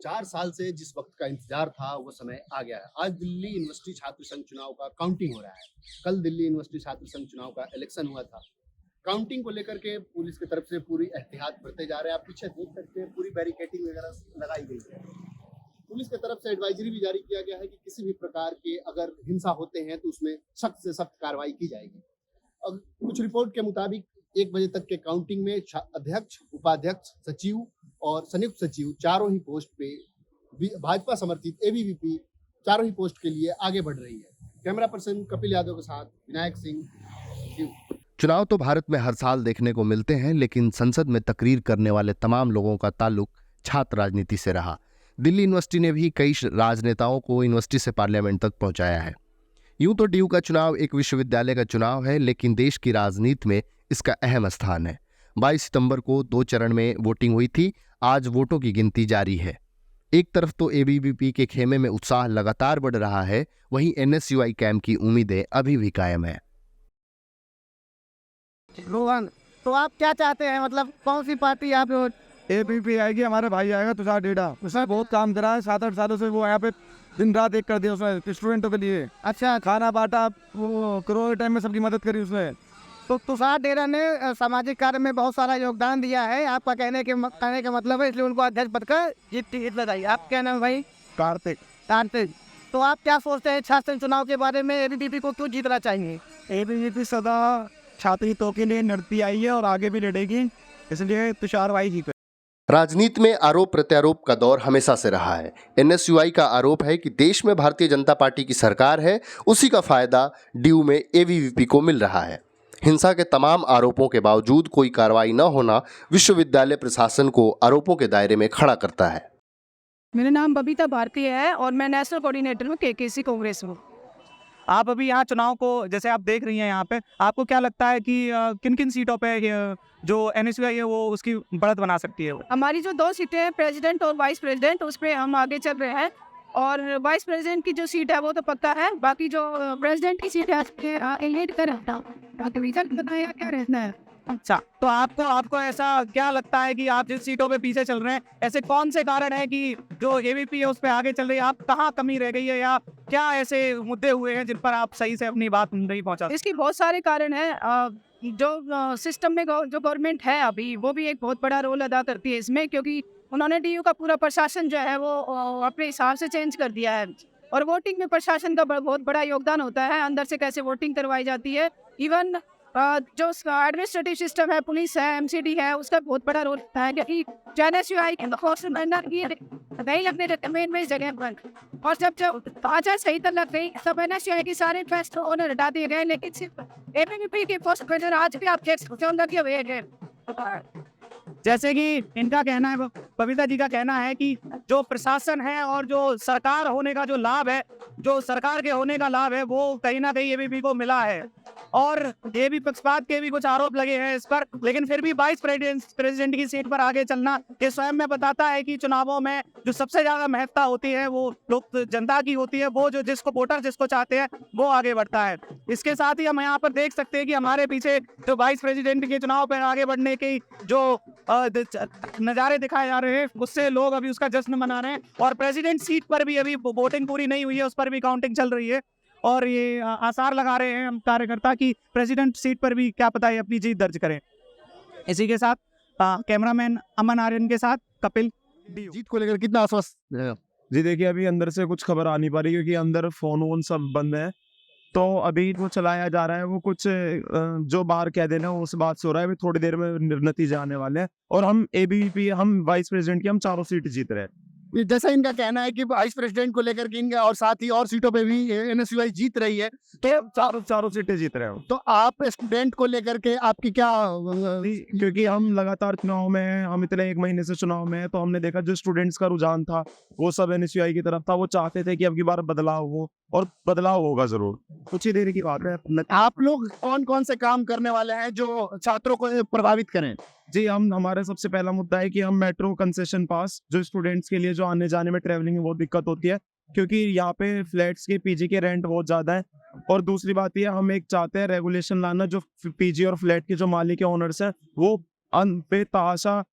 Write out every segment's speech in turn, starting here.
4 साल से जिस वक्त का इंतजार था वो समय आ गया है। आज दिल्ली यूनिवर्सिटी छात्र संघ चुनाव का काउंटिंग हो रहा है। कल दिल्ली यूनिवर्सिटी छात्र संघ चुनाव का इलेक्शन हुआ था। काउंटिंग को लेकर के पुलिस की तरफ से पूरी एहतियात बरते जा रहे हैं। आप पीछे देख सकते हैं, पूरी बैरिकेडिंग वगैरह लगाई गई है। पुलिस की तरफ से एडवाइजरी भी जारी किया गया है कि किसी भी प्रकार के अगर हिंसा होते हैं तो उसमें सख्त से सख्त कार्रवाई की जाएगी। अब कुछ रिपोर्ट के मुताबिक 1 बजे तक के काउंटिंग में अध्यक्ष, उपाध्यक्ष, सचिव और संयुक्त सचिव चारों ही पोस्ट पे भाजपा समर्थित एबीवीपी चारों ही पोस्ट के लिए आगे बढ़ रही है। कैमरा पर्सन कपिल यादव के साथ विनायक सिंह। चुनाव तो भारत में हर साल देखने को मिलते हैं, लेकिन संसद में तकरीर करने वाले तमाम लोगों का ताल्लुक छात्र राजनीति से रहा। दिल्ली यूनिवर्सिटी ने भी कई राजनेताओं को यूनिवर्सिटी से पार्लियामेंट तक पहुंचाया है। यूं तो डीयू का चुनाव एक विश्वविद्यालय का चुनाव है, लेकिन देश की राजनीति में इसका अहम स्थान है। 22 सितंबर को 2 चरण में वोटिंग हुई थी। आज वोटों की गिनती जारी है। एक तरफ तो एबीवीपी के खेमे में उत्साह लगातार बढ़ रहा है, वहीं एनएसयूआई कैंप की उम्मीदें अभी भी कायम है। रोहन, तो आप क्या चाहते हैं, मतलब कौन सी पार्टी यहाँ पे? एबीपी आएगी, हमारा भाई आएगा तुषार डेढ़ा। उसने बहुत काम करा है, 7-8 सालों से वो यहाँ पे दिन रात एक कर दिया उसने स्टूडेंटों के लिए। अच्छा, खाना बांटा, वो कोरोना टाइम में सबकी मदद करी उसने। तो तुषार डेरा ने सामाजिक कार्य में बहुत सारा योगदान दिया है, आपका कहने के मतलब है, इसलिए उनको अध्यक्ष बनकर जीत लगाई। आप क्या नाम भाई? कार्तिक। तो आप क्या सोचते हैं छात्र चुनाव के बारे में? एबीवीपी को क्यों जीतना चाहिए? एबीवीपी सदा छात्र हितों के लिए लड़ती आई है और आगे भी लड़ेगी, इसलिए तुषार भाई जीते। राजनीति में आरोप प्रत्यारोप का दौर हमेशा से रहा है। एनएसयूआई का आरोप है कि देश में भारतीय जनता पार्टी की सरकार है, उसी का फायदा डीयू में एबीवीपी को मिल रहा है। हिंसा के तमाम आरोपों के बावजूद कोई कार्रवाई न होना विश्वविद्यालय प्रशासन को आरोपों के दायरे में खड़ा करता है। मेरा नाम बबीता भारती है और मैं नेशनल कोऑर्डिनेटर हूँ केकेसी कांग्रेस में। आप अभी यहाँ चुनाव को जैसे आप देख रही हैं, यहाँ पे आपको क्या लगता है कि किन किन सीटों पे जो एनएसयूआई है वो उसकी बढ़त बना सकती है? हमारी जो 2 सीटें हैं, प्रेसिडेंट और वाइस प्रेसिडेंट, उस पर हम आगे चल रहे हैं। और वाइस प्रेसिडेंट की जो सीट है वो तो पक्का है, बाकी जो प्रेसिडेंट की सीट है क्या रहना है। अच्छा, तो आपको ऐसा क्या लगता है कि आप जिस सीटों पे पीछे चल रहे हैं, ऐसे कौन से कारण है कि जो एबीवीपी है उस पे आगे चल रही है? आप कहाँ कमी रह गई है, या क्या ऐसे मुद्दे हुए हैं जिन पर आप सही से अपनी बात नहीं पहुँचा? इसकी बहुत सारे कारण हैं। जो सिस्टम में जो गवर्नमेंट है अभी, वो भी एक बहुत बड़ा रोल अदा करती है इसमें, क्योंकि उन्होंने डीयू का पूरा प्रशासन जो है वो अपने हिसाब से चेंज कर दिया है। और वोटिंग में प्रशासन का बहुत बड़ा योगदान होता है, अंदर से कैसे वोटिंग करवाई जाती है। इवन जो एडमिनिस्ट्रेटिव सिस्टम है, पुलिस है, एमसीडी है, उसका बहुत बड़ा रोल होता है, क्योंकि एनएसयूआई नहीं लगने देते मेन में इस जगह पर। और जब आचार संहिता लग गई, सब एनएसयूआई के सारे फैसले उन्हें हटा दिए गए, लेकिन सिर्फ एबीवीपी के पोस्ट पर आज भी आप देख सकते हो लगे हुए हैं। जैसे कि इनका कहना है, बबीता जी का कहना है कि जो प्रशासन है और जो सरकार होने का जो लाभ है, जो सरकार के होने का लाभ है, वो कहीं ना कहीं एबीवीपी को मिला है। और ये भी पक्षपात के भी कुछ आरोप लगे हैं इस पर, लेकिन फिर भी वाइस प्रेसिडेंट की सीट पर आगे चलना ये स्वयं में बताता है कि चुनावों में जो सबसे ज्यादा महत्ता होती है वो लोग जनता की होती है। वो जो जिसको वोटर जिसको चाहते हैं वो आगे बढ़ता है। इसके साथ ही हम यहाँ पर देख सकते हैं कि हमारे पीछे जो वाइस प्रेसिडेंट के चुनाव पर आगे बढ़ने की जो नज़ारे दिखाए जा रहे हैं, उससे लोग अभी उसका जश्न मना रहे हैं। और प्रेसिडेंट सीट पर भी अभी वोटिंग पूरी नहीं हुई है, उस पर भी काउंटिंग चल रही है। और ये आसार लगा रहे हैं हम कार्यकर्ता की प्रेसिडेंट सीट पर भी क्या पता है अपनी जीत दर्ज करें। इसी के साथ कैमरामैन अमन आर्यन के साथ कपिल। जीत को लेकर कितना आश्वस्त? जी देखिए, अभी अंदर से कुछ खबर आ नहीं पा रही, क्योंकि अंदर फोन वोन सब बंद है। तो अभी वो चलाया जा रहा है, वो कुछ जो बाहर कह देना उस बात से हो रहा है। अभी थोड़ी देर में नतीजे आने वाले हैं और हम एबीवीपी, हम वाइस प्रेसिडेंट की हम 4 सीट जीत रहे हैं। जैसा इनका कहना है कि वाइस प्रेसिडेंट को लेकर के इनका और साथ ही और सीटों पे भी एनएसयूआई जीत रही है, तो चारों सीटें जीत रहे हो। तो आप स्टूडेंट को लेकर के आपकी क्या? क्योंकि हम लगातार चुनाव में हैं, हम इतने 1 महीने से चुनाव में हैं, तो हमने देखा जो स्टूडेंट्स का रुझान था वो सब एनएसयूआई की तरफ था। वो चाहते थे कि अब की बार बदलाव हो, और बदलाव होगा जरूर, कुछ ही देर की बात है। आप लोग कौन कौन से काम करने वाले हैं जो छात्रों को प्रभावित करें? जी, हमारे सबसे पहला मुद्दा है कि हम मेट्रो कंसेशन पास, जो स्टूडेंट्स के लिए जो आने जाने में ट्रैवलिंग में बहुत दिक्कत होती है, क्योंकि यहाँ पे फ्लैट्स के पीजी के रेंट बहुत ज़्यादा है। और दूसरी बात ये, हम एक चाहते हैं रेगुलेशन लाना, जो पीजी और फ्लैट के जो मालिक है, ओनर्स हैं, वो बेतहाशा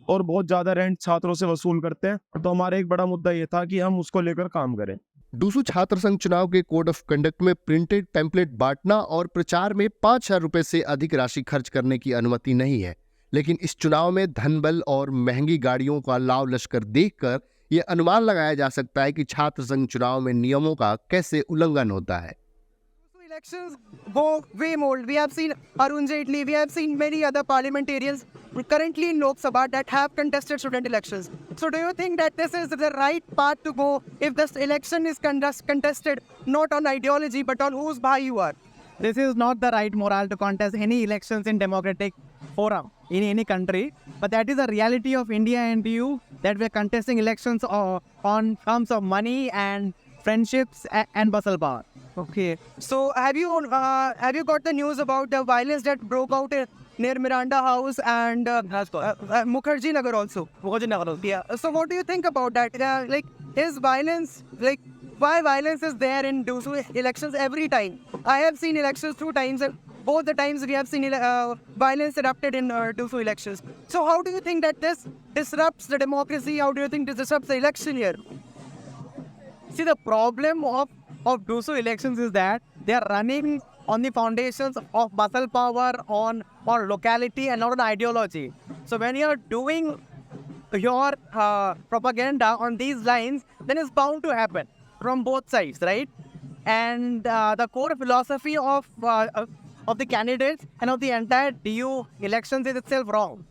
और बहुत ज्यादा रेंट छात्रों से वसूल करते हैं। तो हमारा एक बड़ा मुद्दा ये था कि हम उसको लेकर काम करें। डूसू छात्र संघ चुनाव के कोड ऑफ कंडक्ट में प्रिंटेड टेम्पलेट बांटना और प्रचार में 5,000 रुपए से अधिक राशि खर्च करने की अनुमति नहीं है, लेकिन इस चुनाव में धन बल और महंगी गाड़ियों का लाव लश्कर देखकर यह अनुमान लगाया जा सकता है कि छात्र संघ चुनाव में नियमों का कैसे उल्लंघन होता है। Elections go way more. We have seen Arun Jaitley, we have seen many other parliamentarians currently in Lok Sabha that have contested student elections. So do you think that this is the right path to go if this election is contested not on ideology but on whose bhai you are? This is not the right morale to contest any elections in democratic forum in any country, but that is the reality of India and EU, that we are contesting elections on terms of money and friendships and muscle power. Okay. So have you got the news about the violence that broke out near Miranda House and Mukherjee Nagar also? Mukherjee Nagar. Yeah. So what do you think about that? Like, is violence, like, why violence is there in Dusu elections every time? I have seen elections 2 times, and both the times we have seen violence erupted in Dusu elections. So how do you think that this disrupts the democracy? How do you think this disrupts the election here? See, the problem of Dusu elections is that they are running on the foundations of muscle power, on locality and not on ideology. So when you are doing your propaganda on these lines, then it's bound to happen from both sides, right? And the core philosophy of the candidates and of the entire DU elections is itself wrong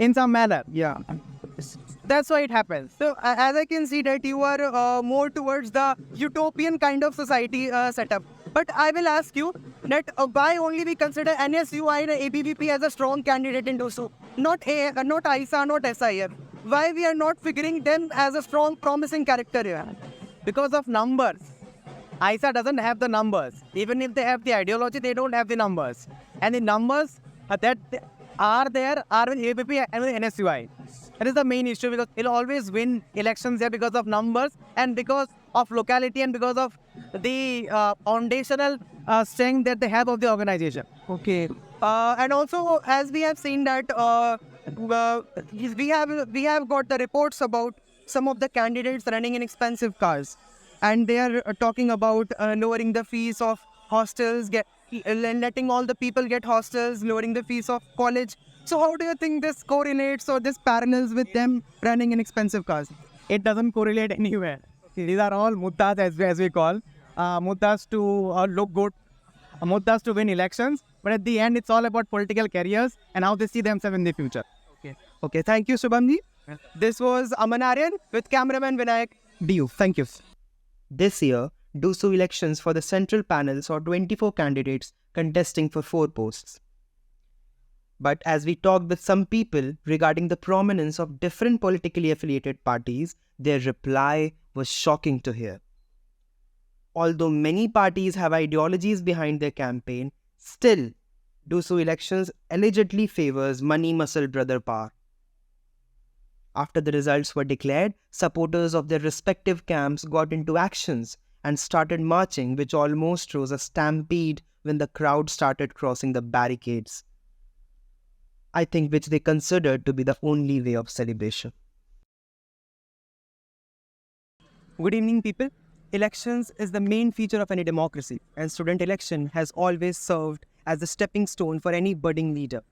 in some manner. Yeah. That's why it happens. So as I can see that you are more towards the utopian kind of society setup. But I will ask you that why only we consider NSUI and ABVP as a strong candidate in Dusu, not ISA, not SIF. Why we are not figuring them as a strong, promising character here? Because of numbers. ISA doesn't have the numbers. Even if they have the ideology, they don't have the numbers. And the numbers that are there are with ABP and with NSUI. That is the main issue, because it'll always win elections here because of numbers and because of locality and because of the foundational strength that they have of the organization. Okay. And also, as we have seen that we have got the reports about some of the candidates running in expensive cars, and they are talking about lowering the fees of hostels, letting all the people get hostels, lowering the fees of college. So how do you think this correlates or this parallels with them running in expensive cars? It doesn't correlate anywhere. These are all muddas, as we call, muddas to look good, muddas to win elections. But at the end, it's all about political careers and how they see themselves in the future. Okay. Thank you, Shubhamji. This was Aman Aryan with cameraman Vinayak. DU. Thank you. This year, Dusu elections for the central panel saw 24 candidates contesting for 4 posts. But as we talked with some people regarding the prominence of different politically affiliated parties, their reply was shocking to hear. Although many parties have ideologies behind their campaign, still, Dusu elections allegedly favors money muscle brother power. After the results were declared, supporters of their respective camps got into actions and started marching, which almost rose a stampede when the crowd started crossing the barricades. I think which they considered to be the only way of celebration. Good evening, people. Elections is the main feature of any democracy, and student election has always served as a stepping stone for any budding leader.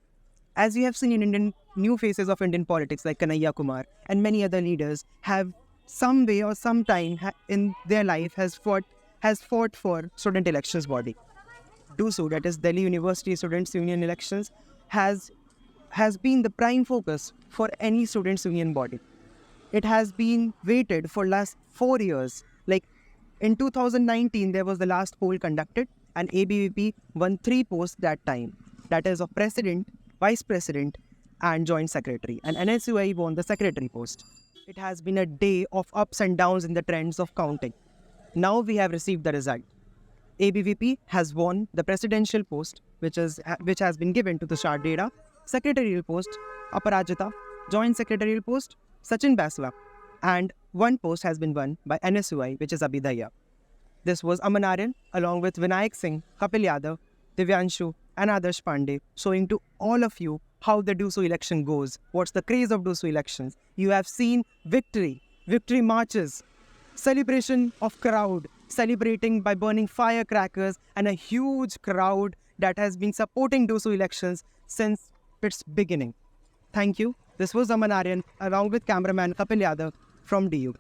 As we have seen in new faces of Indian politics like Kanhaiya Kumar and many other leaders have some way or some time in their life has fought for student elections body. Dusu, that is Delhi University Students' Union elections, has been the prime focus for any students' union body. It has been waited for last 4 years. Like in 2019, there was the last poll conducted, and ABVP won 3 posts that time. That is of president, vice president, and joint secretary. And NSUI won the secretary post. It has been a day of ups and downs in the trends of counting. Now we have received the result. ABVP has won the presidential post, which has been given to Tushar Deda, secretarial post, Aparajita, joint secretarial post, Sachin Basla, and 1 post has been won by NSUI, which is Abhidaya. This was Aman Aryan, along with Vinayak Singh, Kapil Yadav, Divyanshu, and Adarsh Pandey, showing to all of you how the Dusu election goes. What's the craze of Dusu elections? You have seen victory marches, celebration of crowd, celebrating by burning firecrackers, and a huge crowd that has been supporting Dusu elections since its beginning. Thank you. This was Aman Aryan along with cameraman Kapil Yadav from DU.